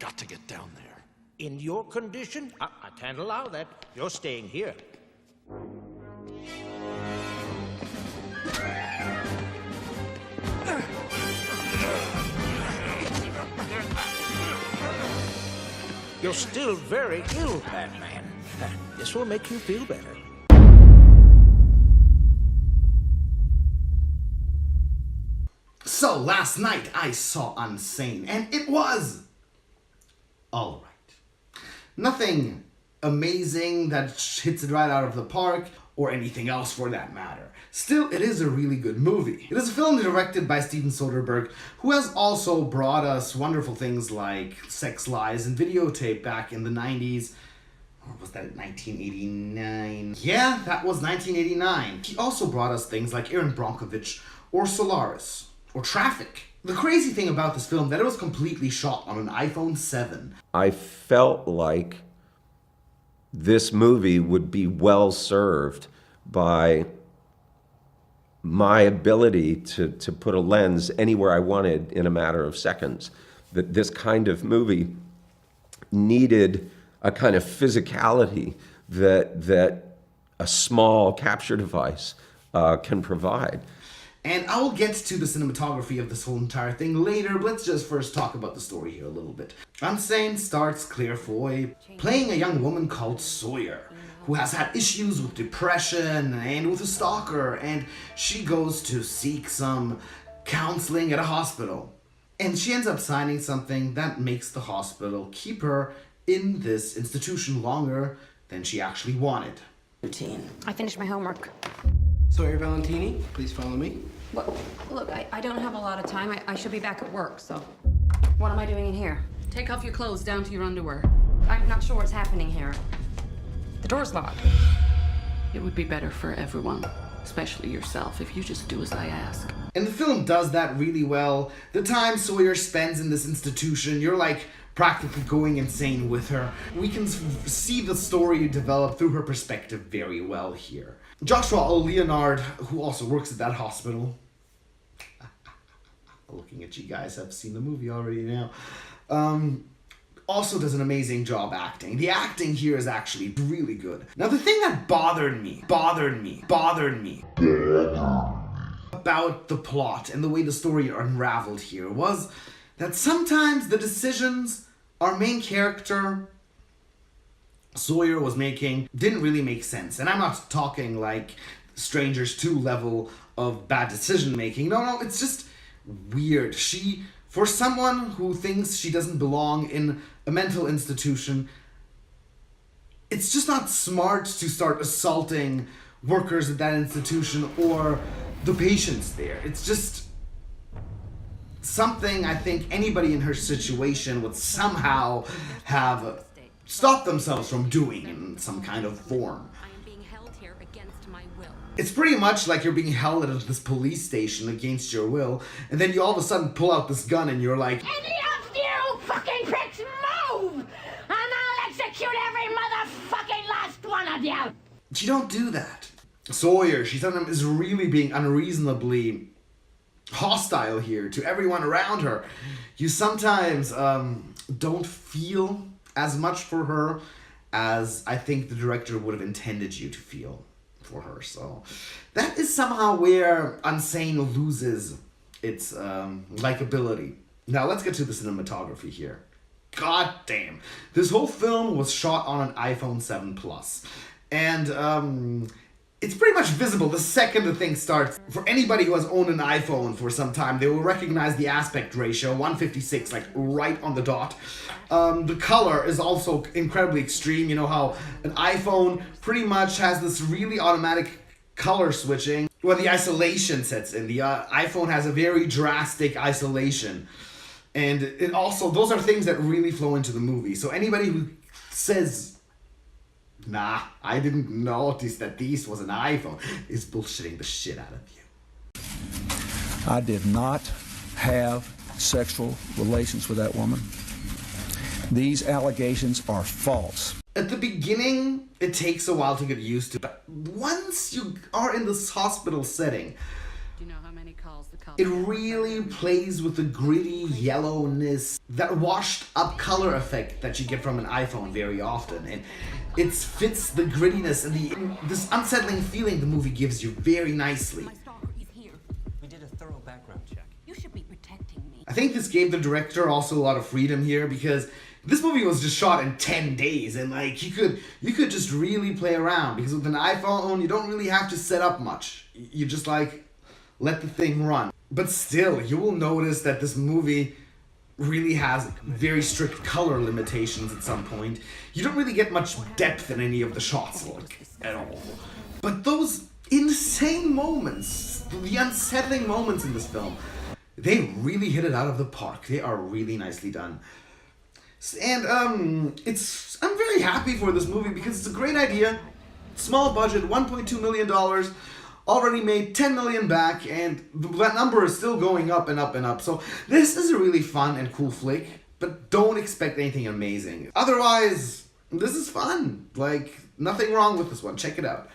got to get down there. In your condition, I can't allow that. You're staying here. You're still very ill, Batman. This will make you feel better. So, last night I saw Unsane, and it was alright. Nothing amazing that hits it right out of the park, or anything else for that matter. Still, it is a really good movie. It is a film directed by Steven Soderbergh, who has also brought us wonderful things like Sex, Lies, and Videotape back in the 90s. Or was that 1989? Yeah, that was 1989. He also brought us things like Aaron Brockovich, or Solaris, or Traffic. The crazy thing about this film, that it was completely shot on an iPhone 7. I felt like this movie would be well served by my ability to put a lens anywhere I wanted in a matter of seconds. That this kind of movie needed a kind of physicality that a small capture device can provide. And I will get to the cinematography of this whole entire thing later, but let's just first talk about the story here a little bit. Unsane starts Claire Foy playing a young woman called Sawyer, who has had issues with depression and with a stalker, and she goes to seek some counseling at a hospital. And she ends up signing something that makes the hospital keep her in this institution longer than she actually wanted. Routine. I finished my homework. Sawyer Valentini, please follow me. Well, look, I don't have a lot of time. I should be back at work, so what am I doing in here? Take off your clothes down to your underwear. I'm not sure what's happening here. The door's locked. It would be better for everyone, especially yourself, if you just do as I ask. And the film does that really well. The time Sawyer spends in this institution, you're like practically going insane with her. We can see the story develop through her perspective very well here. Joshua Leonard, who also works at that hospital. Looking at you guys, I've seen the movie already now. Also does an amazing job acting. The acting here is actually really good. Now the thing that bothered me about the plot and the way the story unraveled here was that sometimes the decisions our main character Sawyer was making didn't really make sense. And I'm not talking like Strangers 2 level of bad decision making. No, it's just weird. For someone who thinks she doesn't belong in a mental institution, it's just not smart to start assaulting workers at that institution or the patients there. It's just something I think anybody in her situation would somehow have stopped themselves from doing in some kind of form. I am being held here against my will. It's pretty much like you're being held at this police station against your will, and then you all of a sudden pull out this gun and you're like, Any of you fucking pricks move! And I'll execute every motherfucking last one of you! you don't do that. Sawyer, she sometimes is really being unreasonably hostile here to everyone around her. You sometimes don't feel as much for her as I think the director would have intended you to feel for her. So that is somehow where Unsane loses its likability. Now let's get to the cinematography here. God damn. This whole film was shot on an iPhone 7 Plus. And it's pretty much visible the second the thing starts. For anybody who has owned an iPhone for some time, they will recognize the aspect ratio, 156, like right on the dot. The color is also incredibly extreme. You know how an iPhone pretty much has this really automatic color switching. When the isolation sets in, the iPhone has a very drastic isolation. And it also, those are things that really flow into the movie. So anybody who says, nah, I didn't notice that this was an iPhone, is bullshitting the shit out of you. I did not have sexual relations with that woman. These allegations are false. At the beginning, it takes a while to get used to, but once you are in this hospital setting, Do you know how many calls the It really plays with the gritty yellowness, that washed up color effect that you get from an iPhone very often. And it fits the grittiness and this unsettling feeling the movie gives you very nicely. We did a thorough background check. You should be protecting me. I think this gave the director also a lot of freedom here because this movie was just shot in 10 days and like you could just really play around because with an iPhone you don't really have to set up much. You just like let the thing run. But still, you will notice that this movie really has very strict color limitations at some point. You don't really get much depth in any of the shots, like, at all. But those insane moments, the unsettling moments in this film, they really hit it out of the park. They are really nicely done. And I'm very happy for this movie because it's a great idea. Small budget, $1.2 million. Already made 10 million back, and that number is still going up and up and up. So this is a really fun and cool flick, but don't expect anything amazing. Otherwise, this is fun. Like, nothing wrong with this one. Check it out.